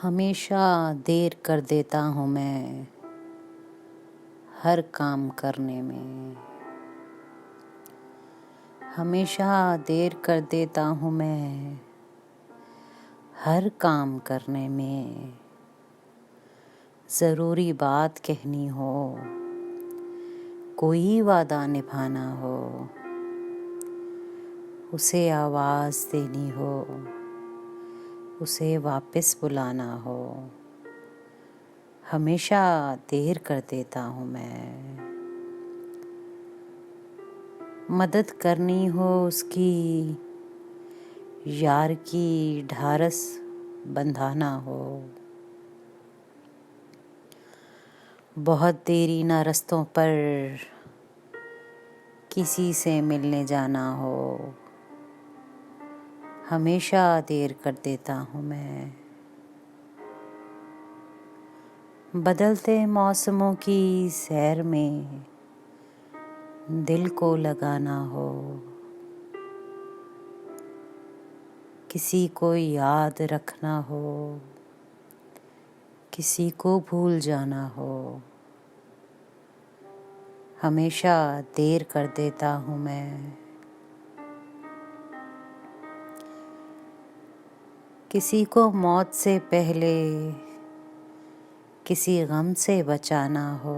हमेशा देर कर देता हूँ मैं हर काम करने में। हमेशा देर कर देता हूँ मैं हर काम करने में। ज़रूरी बात कहनी हो, कोई वादा निभाना हो, उसे आवाज़ देनी हो, उसे वापस बुलाना हो, हमेशा देर कर देता हूँ मैं। मदद करनी हो उसकी, यार की ढारस बंधाना हो, बहुत देरी ना रस्तों पर किसी से मिलने जाना हो, हमेशा देर कर देता हूँ मैं। बदलते मौसमों की सैर में दिल को लगाना हो, किसी को याद रखना हो, किसी को भूल जाना हो, हमेशा देर कर देता हूँ मैं। किसी को मौत से पहले किसी गम से बचाना हो,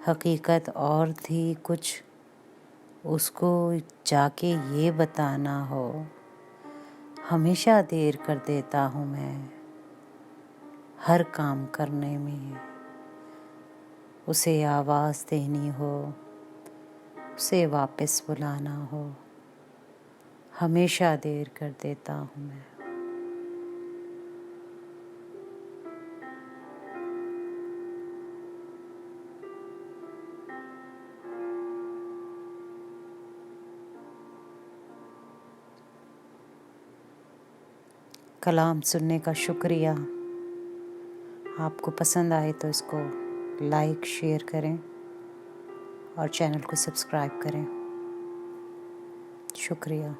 हकीकत और थी कुछ उसको जाके ये बताना हो, हमेशा देर कर देता हूँ मैं हर काम करने में। उसे आवाज़ देनी हो, उसे वापस बुलाना हो, हमेशा देर कर देता हूँ मैं। कलाम सुनने का शुक्रिया। आपको पसंद आए तो इसको लाइक शेयर करें और चैनल को सब्सक्राइब करें। शुक्रिया।